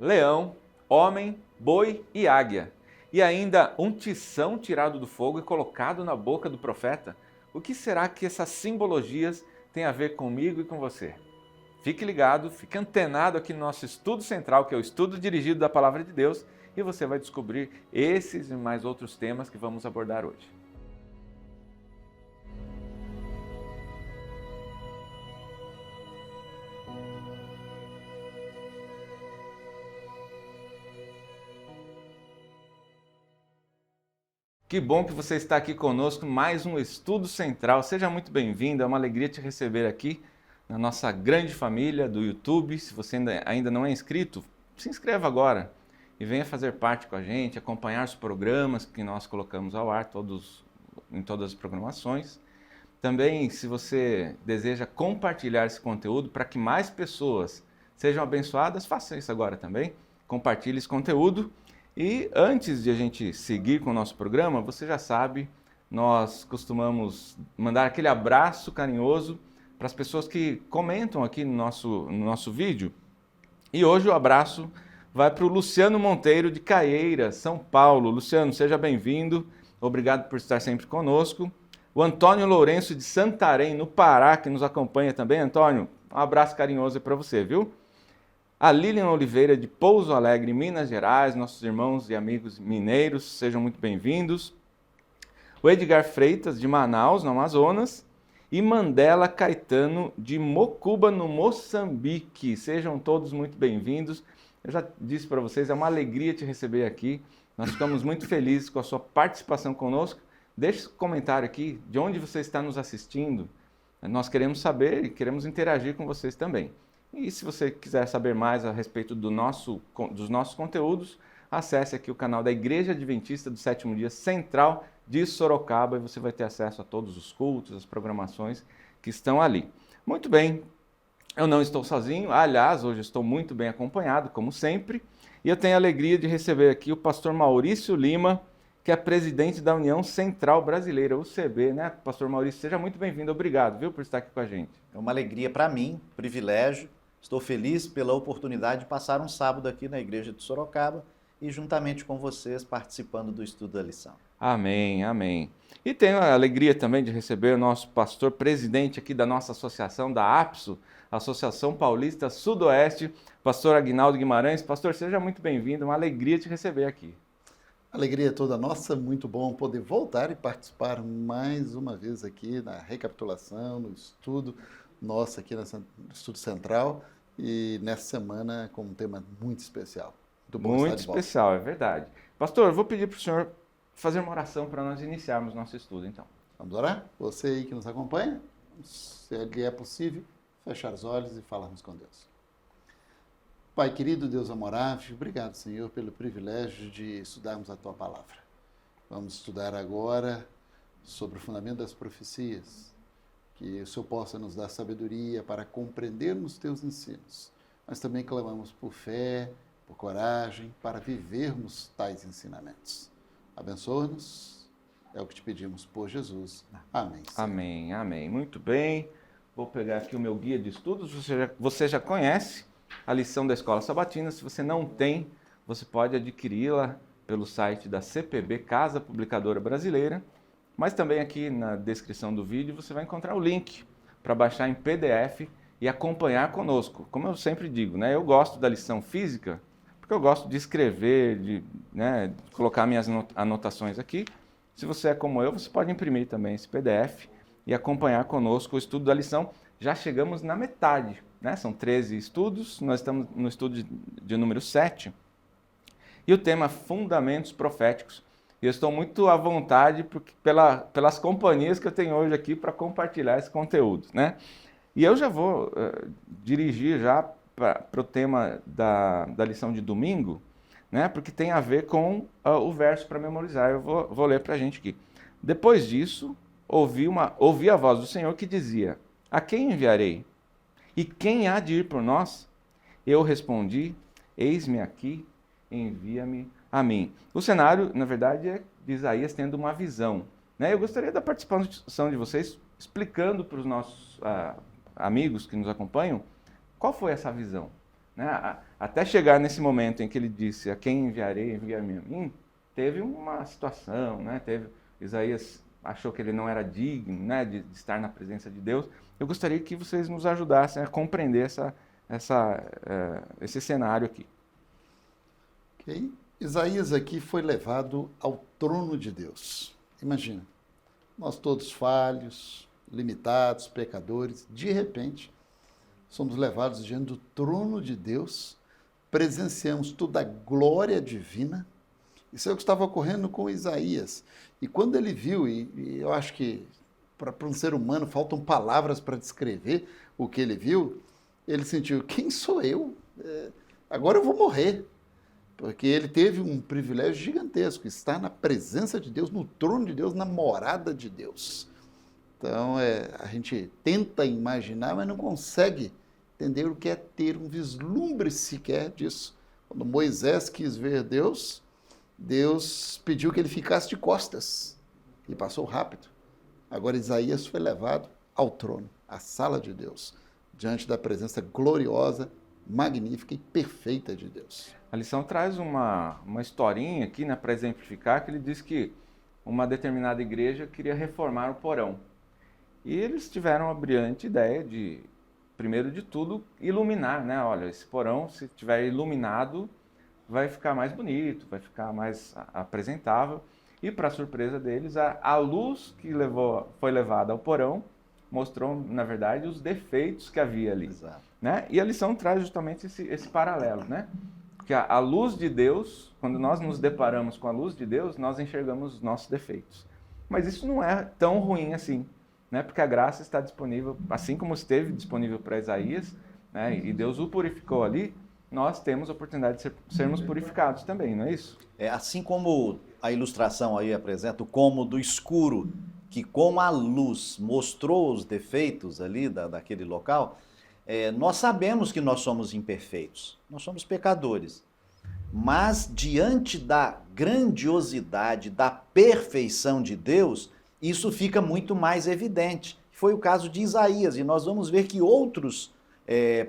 leão, homem, boi e águia. E ainda um tição tirado do fogo e colocado na boca do profeta. O que será que essas simbologias têm a ver comigo e com você? Fique ligado, fique antenado aqui no nosso estudo central, que é o estudo dirigido da Palavra de Deus, e você vai descobrir esses e mais outros temas que vamos abordar hoje. Que bom que você está aqui conosco, mais um estudo central. Seja muito bem-vindo, é uma alegria te receber aqui na nossa grande família do YouTube. Se você ainda não é inscrito, se inscreva agora e venha fazer parte com a gente, acompanhar os programas que nós colocamos ao ar em todas as programações. Também, se você deseja compartilhar esse conteúdo para que mais pessoas sejam abençoadas, faça isso agora também. Compartilhe esse conteúdo. E antes de a gente seguir com o nosso programa, você já sabe, nós costumamos mandar aquele abraço carinhoso para as pessoas que comentam aqui no nosso vídeo. E hoje o abraço vai para o Luciano Monteiro de Caieira, São Paulo. Luciano, seja bem-vindo, obrigado por estar sempre conosco. O Antônio Lourenço de Santarém, no Pará, que nos acompanha também. Antônio, um abraço carinhoso para você, viu? A Lilian Oliveira de Pouso Alegre, Minas Gerais, nossos irmãos e amigos mineiros, sejam muito bem-vindos. O Edgar Freitas de Manaus, no Amazonas, e Mandela Caetano de Mocuba, no Moçambique. Sejam todos muito bem-vindos. Eu já disse para vocês, é uma alegria te receber aqui. Nós ficamos muito felizes com a sua participação conosco. Deixe um comentário aqui de onde você está nos assistindo. Nós queremos saber e queremos interagir com vocês também. E se você quiser saber mais a respeito dos nossos conteúdos, acesse aqui o canal da Igreja Adventista do Sétimo Dia Central de Sorocaba e você vai ter acesso a todos os cultos, as programações que estão ali. Muito bem, eu não estou sozinho, aliás, hoje estou muito bem acompanhado, como sempre, e eu tenho a alegria de receber aqui o pastor Maurício Lima, que é presidente da União Central Brasileira, UCB, né? Pastor Maurício, seja muito bem-vindo, obrigado, viu, por estar aqui com a gente. É uma alegria para mim, privilégio. Estou feliz pela oportunidade de passar um sábado aqui na Igreja de Sorocaba e juntamente com vocês participando do estudo da lição. Amém, amém. E tenho a alegria também de receber o nosso pastor presidente aqui da nossa associação, da APSO, Associação Paulista Sudoeste, pastor Aguinaldo Guimarães. Pastor, seja muito bem-vindo, uma alegria te receber aqui. Alegria toda nossa, muito bom poder voltar e participar mais uma vez aqui na recapitulação, no estudo nosso aqui no Estudo Central e nessa semana com um tema muito especial. Muito especial, é verdade. Pastor, eu vou pedir para o senhor fazer uma oração para nós iniciarmos nosso estudo, então. Vamos orar? Você aí que nos acompanha, se lhe é possível, fechar os olhos e falarmos com Deus. Pai querido, Deus amorável, obrigado, Senhor, pelo privilégio de estudarmos a Tua Palavra. Vamos estudar agora sobre o fundamento das profecias, que o Senhor possa nos dar sabedoria para compreendermos Teus ensinos, mas também clamamos por fé, por coragem, para vivermos tais ensinamentos. Abençoa-nos, é o que te pedimos por Jesus. Amém. Senhor. Amém, amém. Muito bem, vou pegar aqui o meu guia de estudos, você já conhece a lição da Escola Sabatina. Se você não tem, você pode adquiri-la pelo site da CPB, Casa Publicadora Brasileira, mas também aqui na descrição do vídeo você vai encontrar o link para baixar em PDF e acompanhar conosco. Como eu sempre digo, né, eu gosto da lição física, porque eu gosto de escrever, de colocar minhas anotações aqui. Se você é como eu, você pode imprimir também esse PDF e acompanhar conosco o estudo da lição. Já chegamos na metade, né? São 13 estudos, nós estamos no estudo de número 7. E o tema Fundamentos Proféticos. E eu estou muito à vontade pelas companhias que eu tenho hoje aqui para compartilhar esse conteúdo, né? E eu já vou dirigir já para o tema da lição de domingo, né? Porque tem a ver com o verso para memorizar. Eu vou ler para a gente aqui. Depois disso, ouvi a voz do Senhor que dizia: a quem enviarei? E quem há de ir por nós? Eu respondi: eis-me aqui, envia-me a mim. O cenário, na verdade, é de Isaías tendo uma visão, né? Eu gostaria da participação de vocês explicando para os nossos amigos que nos acompanham qual foi essa visão. né? Até chegar nesse momento em que ele disse, a quem enviarei, envia-me a mim, teve uma situação, né? Isaías achou que ele não era digno, né, de estar na presença de Deus. Eu gostaria que vocês nos ajudassem a compreender esse cenário aqui. Ok? Isaías aqui foi levado ao trono de Deus. Imagina, nós todos falhos, limitados, pecadores, de repente, somos levados diante do trono de Deus, presenciamos toda a glória divina. Isso é o que estava ocorrendo com Isaías. E quando ele viu, e eu acho que para um ser humano faltam palavras para descrever o que ele viu, ele sentiu, quem sou eu? Agora eu vou morrer. Porque ele teve um privilégio gigantesco, estar na presença de Deus, no trono de Deus, na morada de Deus. Então, a gente tenta imaginar, mas não consegue entender o que é ter um vislumbre sequer disso. Quando Moisés quis ver Deus, Deus pediu que ele ficasse de costas e passou rápido. Agora Isaías foi levado ao trono, à sala de Deus, diante da presença gloriosa, magnífica e perfeita de Deus. A lição traz uma historinha aqui, né, para exemplificar, que ele diz que uma determinada igreja queria reformar o porão. E eles tiveram a brilhante ideia de, primeiro de tudo, iluminar, né? Olha, esse porão, se tiver iluminado, vai ficar mais bonito, vai ficar mais apresentável. E, para surpresa deles, a luz que foi levada ao porão mostrou, na verdade, os defeitos que havia ali. Exato. Né? E a lição traz justamente esse paralelo, né? Porque a luz de Deus, quando nós nos deparamos com a luz de Deus, nós enxergamos os nossos defeitos. Mas isso não é tão ruim assim, né? Porque a graça está disponível, assim como esteve disponível para Isaías, né? E Deus o purificou ali, nós temos a oportunidade de sermos purificados também, não é isso? Assim como a ilustração aí apresenta o cômodo escuro, que com a luz mostrou os defeitos ali daquele local, nós sabemos que nós somos imperfeitos, nós somos pecadores. Mas diante da grandiosidade, da perfeição de Deus, isso fica muito mais evidente. Foi o caso de Isaías, e nós vamos ver que outros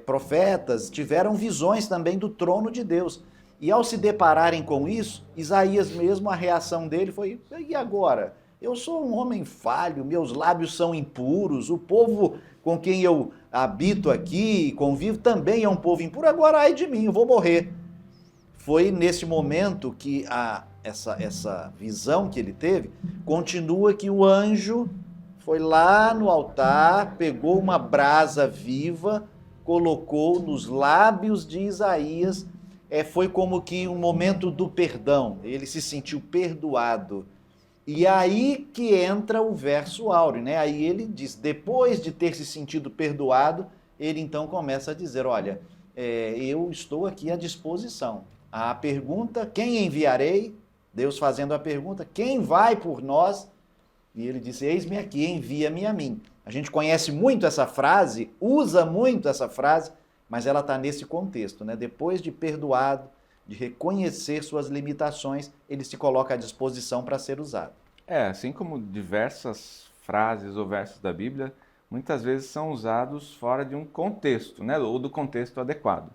profetas tiveram visões também do trono de Deus. E ao se depararem com isso, Isaías mesmo, a reação dele foi, e agora? Eu sou um homem falho, meus lábios são impuros, o povo com quem eu habito aqui, convivo, também é um povo impuro, agora ai de mim, eu vou morrer. Foi nesse momento que essa visão que ele teve, continua que o anjo foi lá no altar, pegou uma brasa viva, colocou nos lábios de Isaías, foi como que um momento do perdão, ele se sentiu perdoado. E aí que entra o verso áureo, né? Aí ele diz, depois de ter se sentido perdoado, ele então começa a dizer, olha, eu estou aqui à disposição. A pergunta, quem enviarei? Deus fazendo a pergunta, quem vai por nós? E ele disse, eis-me aqui, envia-me a mim. A gente conhece muito essa frase, usa muito essa frase, mas ela está nesse contexto, né? Depois de perdoado, de reconhecer suas limitações, ele se coloca à disposição para ser usado. Assim como diversas frases ou versos da Bíblia, muitas vezes são usados fora de um contexto, né? Ou do contexto adequado.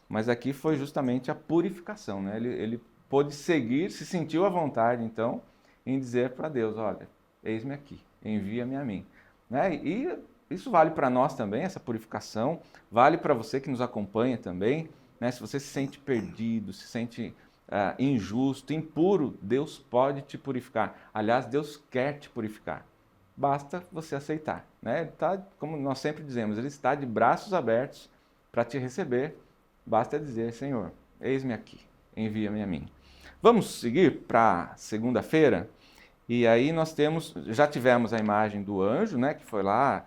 Mas aqui foi justamente a purificação, né? Ele pôde seguir, se sentiu à vontade, então, em dizer para Deus, olha, eis-me aqui, envia-me a mim. Né? E isso vale para nós também, essa purificação, vale para você que nos acompanha também, né? Se você se sente perdido, se sente injusto, impuro, Deus pode te purificar. Aliás, Deus quer te purificar. Basta você aceitar. Né? Ele tá, como nós sempre dizemos, Ele está de braços abertos para te receber. Basta dizer, Senhor, eis-me aqui, envia-me a mim. Vamos seguir para segunda-feira? E aí nós já tivemos a imagem do anjo, né, que foi lá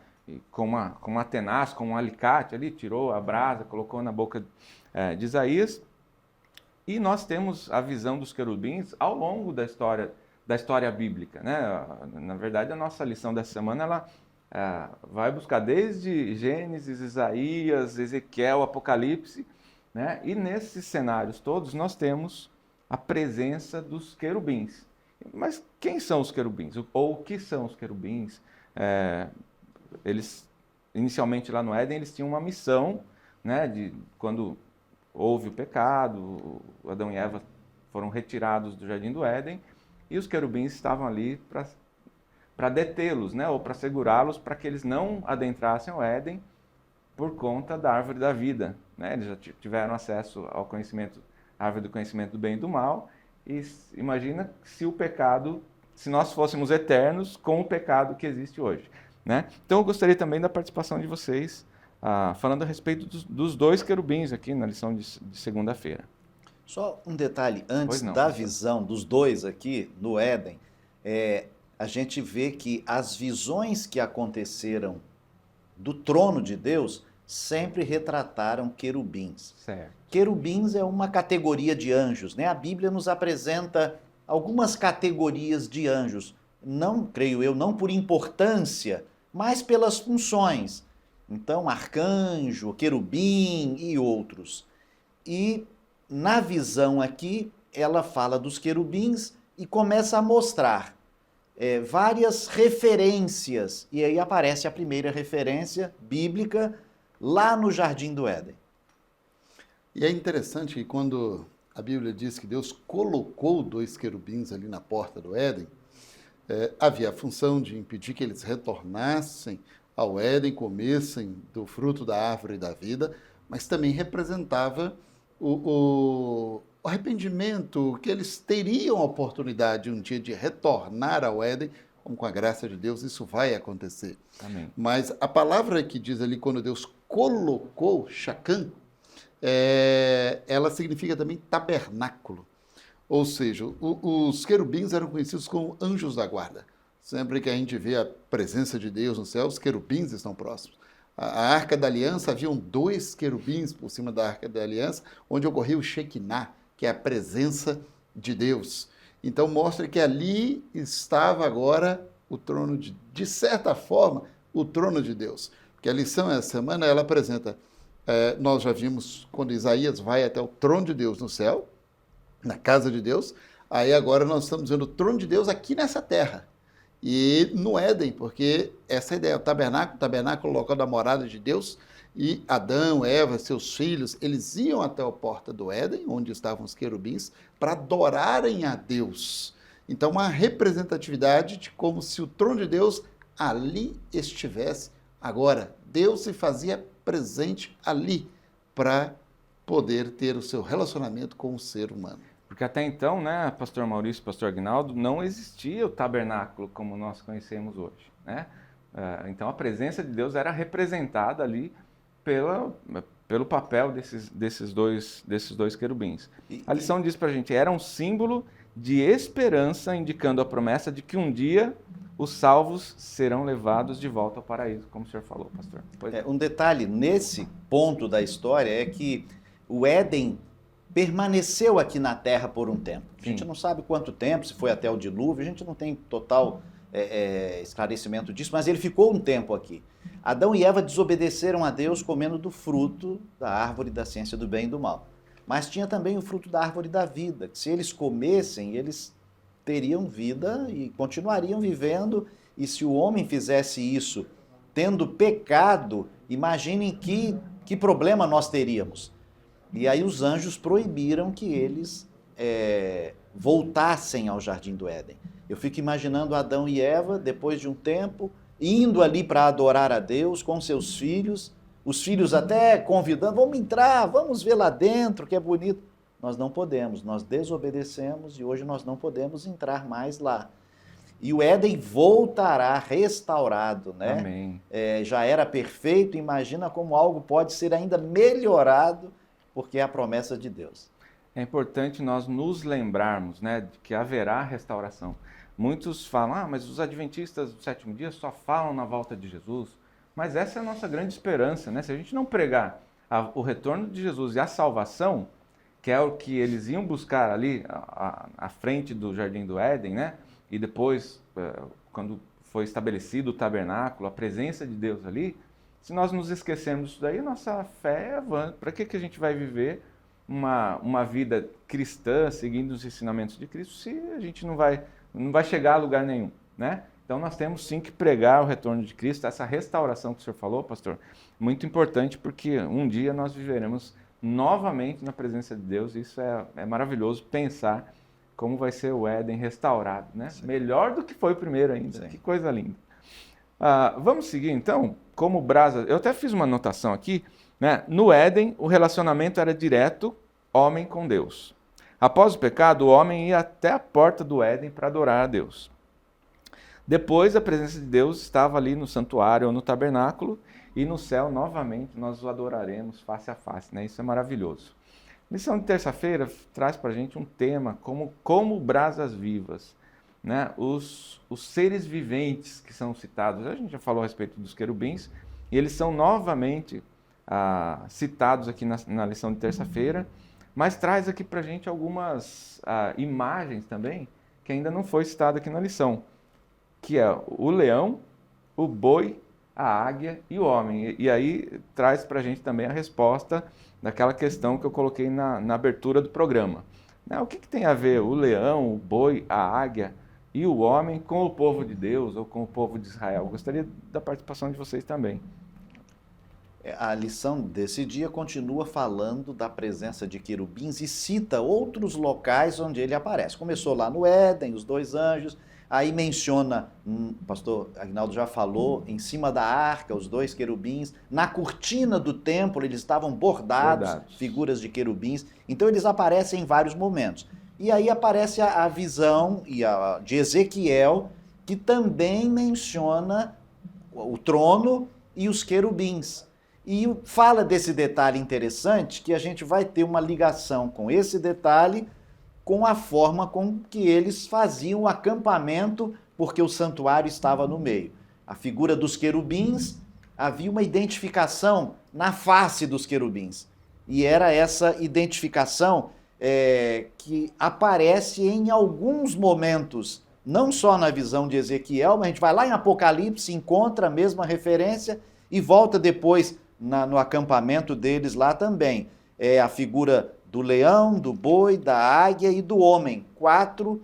com uma tenaz, com um alicate ali, tirou a brasa, colocou na boca de Isaías. E nós temos a visão dos querubins ao longo da história bíblica. Né? Na verdade, a nossa lição dessa semana ela vai buscar desde Gênesis, Isaías, Ezequiel, Apocalipse, né? E nesses cenários todos nós temos a presença dos querubins. Mas quem são os querubins? Ou o que são os querubins? Eles, inicialmente lá no Éden, eles tinham uma missão, né, quando houve o pecado, Adão e Eva foram retirados do Jardim do Éden, e os querubins estavam ali para detê-los, né? Ou para segurá-los para que eles não adentrassem o Éden por conta da árvore da vida, né? Eles já tiveram acesso ao conhecimento, à árvore do conhecimento do bem e do mal, e imagina se o pecado, se nós fôssemos eternos com o pecado que existe hoje, né? Então eu gostaria também da participação de vocês, falando a respeito dos dois querubins aqui na lição de segunda-feira. Só um detalhe, antes Pois não, da pastor. visão dos dois aqui no Éden, a gente vê que as visões que aconteceram do trono de Deus sempre retrataram querubins. Certo. Querubins é uma categoria de anjos, né? A Bíblia nos apresenta algumas categorias de anjos, não, creio eu, não por importância, mas pelas funções. Então, arcanjo, querubim e outros. E na visão aqui, ela fala dos querubins e começa a mostrar várias referências. E aí aparece a primeira referência bíblica lá no Jardim do Éden. E é interessante que quando a Bíblia diz que Deus colocou dois querubins ali na porta do Éden, havia a função de impedir que eles retornassem ao Éden, comessem do fruto da árvore da vida, mas também representava o arrependimento, que eles teriam a oportunidade um dia de retornar ao Éden, como com a graça de Deus isso vai acontecer. Amém. Mas a palavra que diz ali, quando Deus colocou, Shachan, ela significa também tabernáculo. Ou seja, os querubins eram conhecidos como anjos da guarda. Sempre que a gente vê a presença de Deus no céu, os querubins estão próximos. A Arca da Aliança, haviam dois querubins por cima da Arca da Aliança, onde ocorria o Shekinah, que é a presença de Deus. Então mostra que ali estava agora o trono de certa forma, o trono de Deus. Porque a lição essa semana, ela apresenta, nós já vimos quando Isaías vai até o trono de Deus no céu, na casa de Deus, aí agora nós estamos vendo o trono de Deus aqui nessa terra. E no Éden, porque essa é a ideia, o tabernáculo, o local da morada de Deus, e Adão, Eva, seus filhos, eles iam até a porta do Éden, onde estavam os querubins, para adorarem a Deus. Então, uma representatividade de como se o trono de Deus ali estivesse. Agora, Deus se fazia presente ali para poder ter o seu relacionamento com o ser humano. Porque até então, né, pastor Maurício, pastor Aguinaldo, não existia o tabernáculo como nós conhecemos hoje, né? Então a presença de Deus era representada ali pelo papel desses dois querubins. A lição diz pra gente, era um símbolo de esperança, indicando a promessa de que um dia os salvos serão levados de volta ao paraíso, como o senhor falou, pastor. Um detalhe nesse ponto da história é que o Éden permaneceu aqui na Terra por um tempo. A gente não sabe quanto tempo, se foi até o dilúvio, a gente não tem total esclarecimento disso, mas ele ficou um tempo aqui. Adão e Eva desobedeceram a Deus comendo do fruto da árvore da ciência do bem e do mal. Mas tinha também o fruto da árvore da vida, que se eles comessem, eles teriam vida e continuariam vivendo, e se o homem fizesse isso tendo pecado, imaginem que problema nós teríamos. E aí os anjos proibiram que eles voltassem ao Jardim do Éden. Eu fico imaginando Adão e Eva, depois de um tempo, indo ali para adorar a Deus com seus filhos, os filhos até convidando, vamos entrar, vamos ver lá dentro, que é bonito. Nós não podemos, nós desobedecemos e hoje nós não podemos entrar mais lá. E o Éden voltará restaurado, né? Amém. Já era perfeito, imagina como algo pode ser ainda melhorado, porque é a promessa de Deus. É importante nós nos lembrarmos, né, de que haverá restauração. Muitos falam, mas os adventistas do sétimo dia só falam na volta de Jesus. Mas essa é a nossa grande esperança, né? Se a gente não pregar o retorno de Jesus e a salvação, que é o que eles iam buscar ali à frente do Jardim do Éden, né? E depois, quando foi estabelecido o tabernáculo, a presença de Deus ali, se nós nos esquecermos disso daí, nossa fé é vã. Para que a gente vai viver uma vida cristã, seguindo os ensinamentos de Cristo, se a gente não vai chegar a lugar nenhum, né? Então nós temos sim que pregar o retorno de Cristo, essa restauração que o senhor falou, pastor, muito importante, porque um dia nós viveremos novamente na presença de Deus. Isso é maravilhoso pensar como vai ser o Éden restaurado, né? Melhor do que foi o primeiro ainda. Sim. Que coisa linda. Vamos seguir então, como brasa. Eu até fiz uma anotação aqui, né? No Éden, o relacionamento era direto, homem com Deus. Após o pecado, o homem ia até a porta do Éden para adorar a Deus. Depois, a presença de Deus estava ali no santuário ou no tabernáculo, e no céu, novamente, nós o adoraremos face a face, né? Isso é maravilhoso. Lição de terça-feira traz para a gente um tema como brasas vivas, né? Os seres viventes que são citados. A gente já falou a respeito dos querubins, e eles são novamente citados aqui na lição de terça-feira, mas traz aqui para a gente algumas imagens também, que ainda não foi citada aqui na lição, que é o leão, o boi, a águia e o homem. E aí traz para a gente também a resposta daquela questão que eu coloquei na abertura do programa. Né? O que tem a ver o leão, o boi, a águia e o homem com o povo de Deus ou com o povo de Israel? Eu gostaria da participação de vocês também. A lição desse dia continua falando da presença de querubins e cita outros locais onde ele aparece. Começou lá no Éden, os 2 anjos, aí menciona, o pastor Aguinaldo já falou, em cima da arca, os 2 querubins, na cortina do templo eles estavam bordados. Figuras de querubins, então eles aparecem em vários momentos. E aí aparece a visão de Ezequiel, que também menciona o trono e os querubins. E fala desse detalhe interessante, que a gente vai ter uma ligação com esse detalhe, com a forma com que eles faziam o acampamento, porque o santuário estava no meio. A figura dos querubins, havia uma identificação na face dos querubins. E era essa identificação que aparece em alguns momentos, não só na visão de Ezequiel, mas a gente vai lá em Apocalipse, encontra a mesma referência e volta depois no acampamento deles lá também. É a figura do leão, do boi, da águia e do homem. 4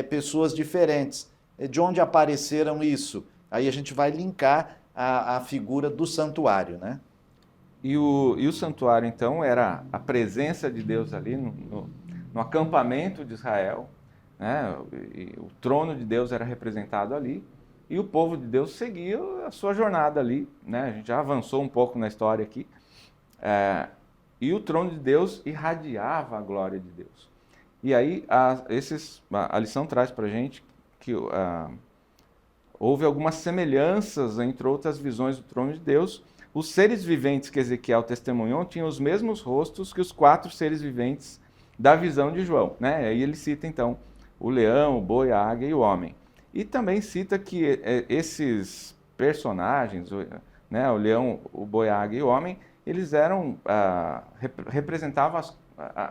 pessoas diferentes. De onde apareceram isso? Aí a gente vai linkar a figura do santuário, né? E o santuário, então, era a presença de Deus ali no acampamento de Israel, né? E o trono de Deus era representado ali, e o povo de Deus seguia a sua jornada ali, né? A gente já avançou um pouco na história aqui. E o trono de Deus irradiava a glória de Deus. E aí a lição traz para a gente que houve algumas semelhanças entre outras visões do trono de Deus. Os seres viventes que Ezequiel testemunhou tinham os mesmos rostos que os 4 seres viventes da visão de João, né? Aí ele cita então o leão, o boi, a águia e o homem. E também cita que esses personagens, né, o leão, o boi, a águia e o homem, eles representavam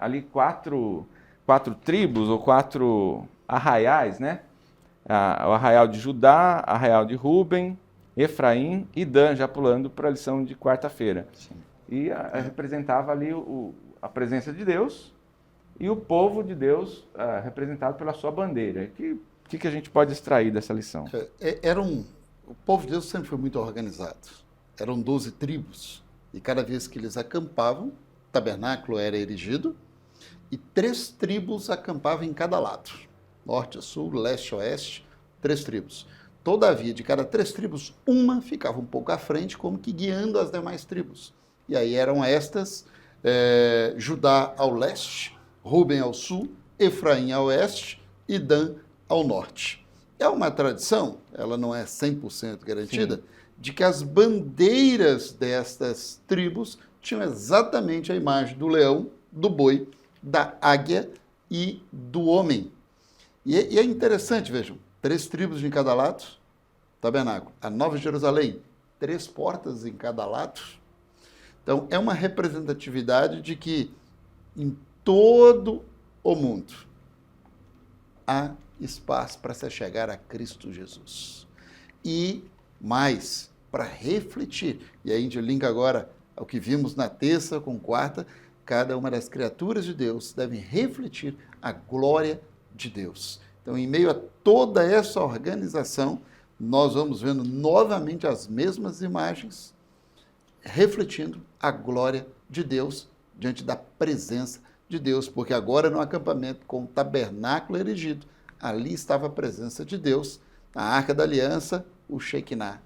ali 4 tribos ou 4 arraiais, né? O arraial de Judá, arraial de Ruben, Efraim e Dan, já pulando para a lição de quarta-feira. E representava ali a presença de Deus e o povo de Deus representado pela sua bandeira. O que a gente pode extrair dessa lição? O povo de Deus sempre foi muito organizado. Eram 12 tribos. E cada vez que eles acampavam, o tabernáculo era erigido e 3 tribos acampavam em cada lado. Norte, sul, leste, oeste, 3 tribos. Todavia, de cada 3 tribos, uma ficava um pouco à frente, como que guiando as demais tribos. E aí eram estas, Judá ao leste, Ruben ao sul, Efraim ao oeste e Dan ao norte. É uma tradição, ela não é 100% garantida, sim, de que as bandeiras destas tribos tinham exatamente a imagem do leão, do boi, da águia e do homem. E é interessante, vejam, 3 tribos em cada lado, tabernáculo. A Nova Jerusalém, 3 portas em cada lado. Então, é uma representatividade de que em todo o mundo há espaço para se chegar a Cristo Jesus. E mais, para refletir. E aí a gente linka agora ao que vimos na terça com quarta, cada uma das criaturas de Deus deve refletir a glória de Deus. Então, em meio a toda essa organização, nós vamos vendo novamente as mesmas imagens, refletindo a glória de Deus diante da presença de Deus, porque agora no acampamento com o tabernáculo erigido, ali estava a presença de Deus, a Arca da Aliança, o Shekinah,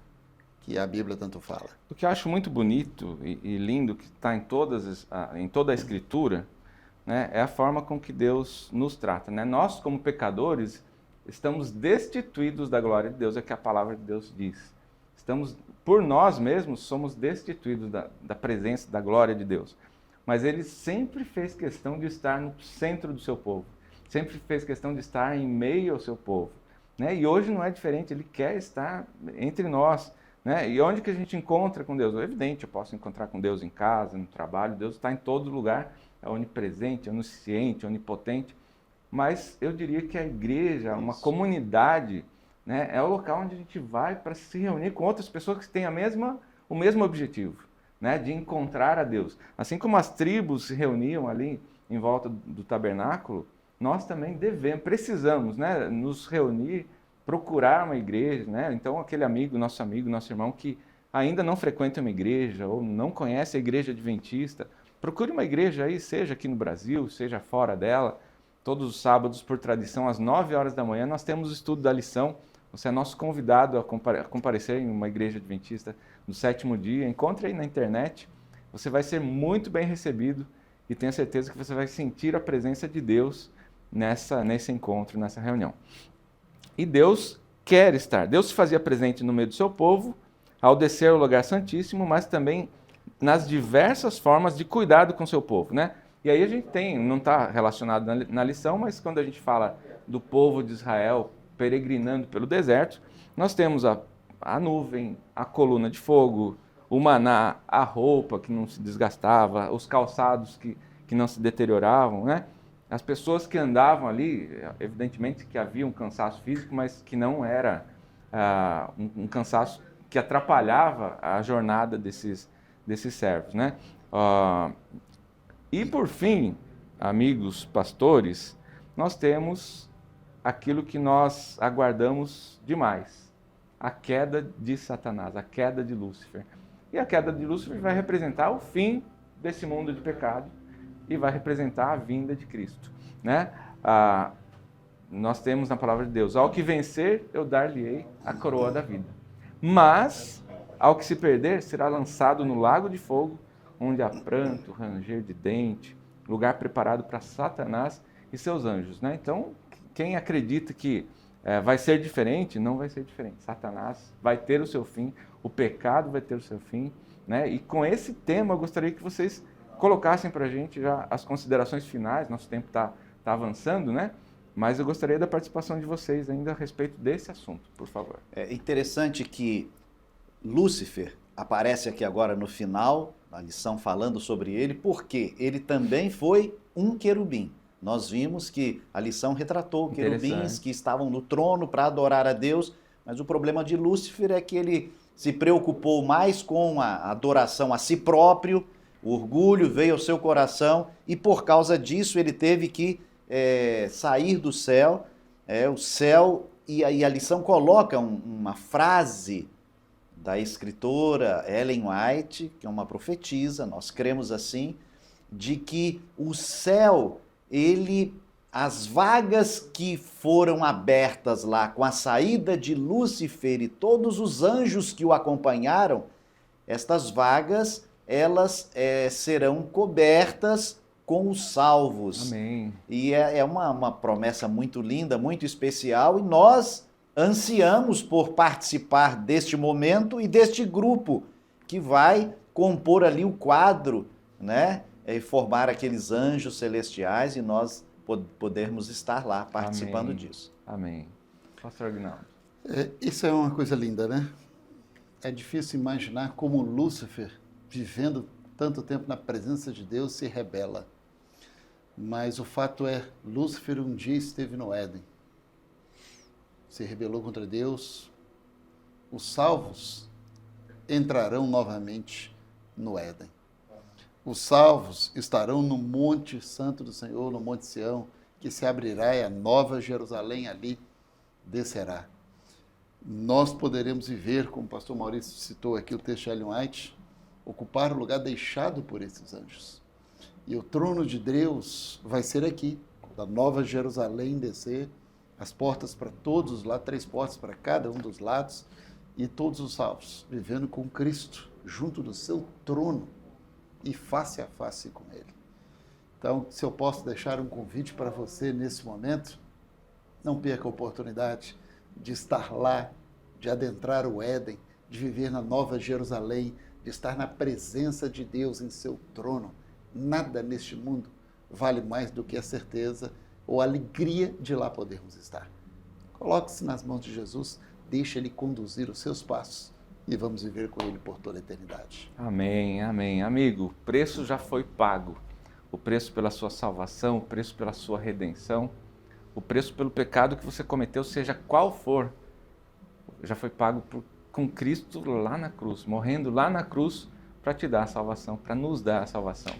que a Bíblia tanto fala. O que eu acho muito bonito e lindo, que está em toda a Escritura, né, é a forma com que Deus nos trata. Né? Nós, como pecadores, estamos destituídos da glória de Deus, é o que a palavra de Deus diz. Por nós mesmos, somos destituídos da presença, da glória de Deus. Mas Ele sempre fez questão de estar no centro do seu povo. Sempre fez questão de estar em meio ao seu povo. Né? E hoje não é diferente, Ele quer estar entre nós. Né? E onde que a gente encontra com Deus? É evidente, eu posso encontrar com Deus em casa, no trabalho. Deus está em todo lugar, é onipresente, onisciente, onipotente. Mas eu diria que a igreja, uma comunidade, né, é o local onde a gente vai para se reunir com outras pessoas que têm o mesmo objetivo, né, de encontrar a Deus. Assim como as tribos se reuniam ali em volta do tabernáculo, nós também precisamos, né, nos reunir, procurar uma igreja. Né? Então, aquele nosso irmão que ainda não frequenta uma igreja ou não conhece a igreja adventista, procure uma igreja aí, seja aqui no Brasil, seja fora dela. Todos os sábados, por tradição, às 9 horas da manhã, nós temos o estudo da lição. Você é nosso convidado a comparecer em uma igreja adventista no 7º dia. Encontre aí na internet. Você vai ser muito bem recebido e tenho certeza que você vai sentir a presença de Deus nesse encontro, nessa reunião. E Deus quer estar. Deus se fazia presente no meio do seu povo ao descer ao lugar santíssimo, mas também nas diversas formas de cuidado com o seu povo, né? E aí a gente não está relacionado na lição, mas quando a gente fala do povo de Israel peregrinando pelo deserto, nós temos a nuvem, a coluna de fogo, o maná, a roupa que não se desgastava, os calçados que não se deterioravam, né? As pessoas que andavam ali, evidentemente que havia um cansaço físico, mas que não era um cansaço que atrapalhava a jornada desses servos, né? E por fim, amigos pastores, nós temos aquilo que nós aguardamos demais, a queda de Satanás, a queda de Lúcifer. E a queda de Lúcifer vai representar o fim desse mundo de pecado e vai representar a vinda de Cristo. Né? Nós temos na palavra de Deus, ao que vencer, eu dar-lhe-ei a coroa da vida. Mas, ao que se perder, será lançado no lago de fogo, onde há pranto, ranger de dente, lugar preparado para Satanás e seus anjos. Né? Então, quem acredita que vai ser diferente, não vai ser diferente. Satanás vai ter o seu fim, o pecado vai ter o seu fim. Né? E com esse tema, eu gostaria que vocês colocassem para a gente já as considerações finais. Nosso tempo está avançando, né? Mas eu gostaria da participação de vocês ainda a respeito desse assunto, por favor. É interessante que Lúcifer aparece aqui agora no final da lição falando sobre ele, porque ele também foi um querubim. Nós vimos que a lição retratou querubins que estavam no trono para adorar a Deus, mas o problema de Lúcifer é que ele se preocupou mais com a adoração a si próprio, o orgulho veio ao seu coração e por causa disso ele teve que sair do céu. O céu, e a lição coloca uma frase da escritora Ellen White, que é uma profetisa, nós cremos assim, de que o céu, as vagas que foram abertas lá com a saída de Lúcifer e todos os anjos que o acompanharam, estas vagas, elas serão cobertas com os salvos. Amém. E é uma promessa muito linda, muito especial, e nós ansiamos por participar deste momento e deste grupo que vai compor ali o quadro, né? E formar aqueles anjos celestiais e nós podermos estar lá participando disso. Amém. Pastor Aguinaldo. Isso é uma coisa linda, né? É difícil imaginar como Lúcifer, vivendo tanto tempo na presença de Deus, se rebela. Mas o fato é, Lúcifer um dia esteve no Éden. Se rebelou contra Deus. Os salvos entrarão novamente no Éden. Os salvos estarão no Monte Santo do Senhor, no Monte Sião, que se abrirá e a nova Jerusalém ali descerá. Nós poderemos viver, como o pastor Maurício citou aqui o texto de Ellen White, ocupar o lugar deixado por esses anjos. E o trono de Deus vai ser aqui, da Nova Jerusalém descer, as portas para todos lá, 3 portas para cada um dos lados, e todos os salvos, vivendo com Cristo, junto do seu trono e face a face com Ele. Então, se eu posso deixar um convite para você nesse momento, não perca a oportunidade de estar lá, de adentrar o Éden, de viver na Nova Jerusalém, de estar na presença de Deus em seu trono. Nada neste mundo vale mais do que a certeza ou a alegria de lá podermos estar. Coloque-se nas mãos de Jesus, deixe Ele conduzir os seus passos e vamos viver com Ele por toda a eternidade. Amém, amém. Amigo, o preço já foi pago. O preço pela sua salvação, o preço pela sua redenção, o preço pelo pecado que você cometeu, seja qual for, já foi pago com Cristo lá na cruz, morrendo lá na cruz para te dar a salvação, para nos dar a salvação.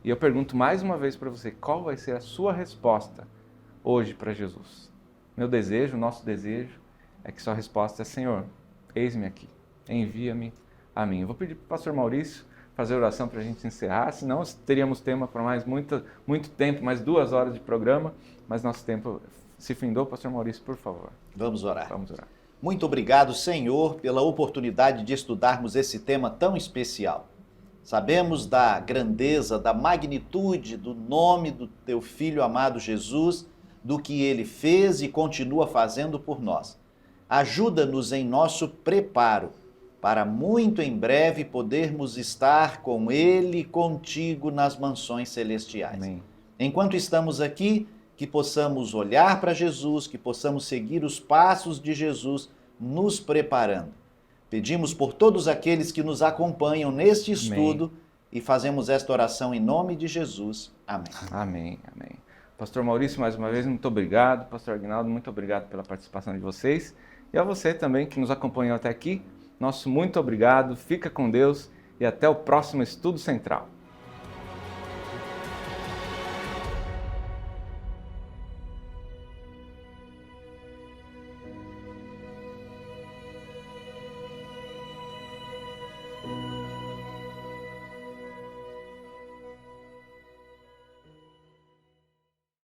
E eu pergunto mais uma vez para você, qual vai ser a sua resposta hoje para Jesus? Meu desejo, nosso desejo, é que sua resposta é: Senhor, eis-me aqui, envia-me a mim. Eu vou pedir para o pastor Maurício fazer oração para a gente encerrar, senão teríamos tema para mais muito tempo, mais 2 horas de programa, mas nosso tempo se findou. Pastor Maurício, por favor. Vamos orar. Vamos orar. Muito obrigado, Senhor, pela oportunidade de estudarmos esse tema tão especial. Sabemos da grandeza, da magnitude do nome do Teu Filho amado Jesus, do que Ele fez e continua fazendo por nós. Ajuda-nos em nosso preparo, para muito em breve podermos estar com Ele contigo nas mansões celestiais. Amém. Enquanto estamos aqui, que possamos olhar para Jesus, que possamos seguir os passos de Jesus, nos preparando. Pedimos por todos aqueles que nos acompanham neste estudo e fazemos esta oração em nome de Jesus. Amém. Amém, amém. Pastor Maurício, mais uma vez, muito obrigado. Pastor Aguinaldo, muito obrigado pela participação de vocês. E a você também que nos acompanhou até aqui, nosso muito obrigado. Fica com Deus e até o próximo Estudo Central.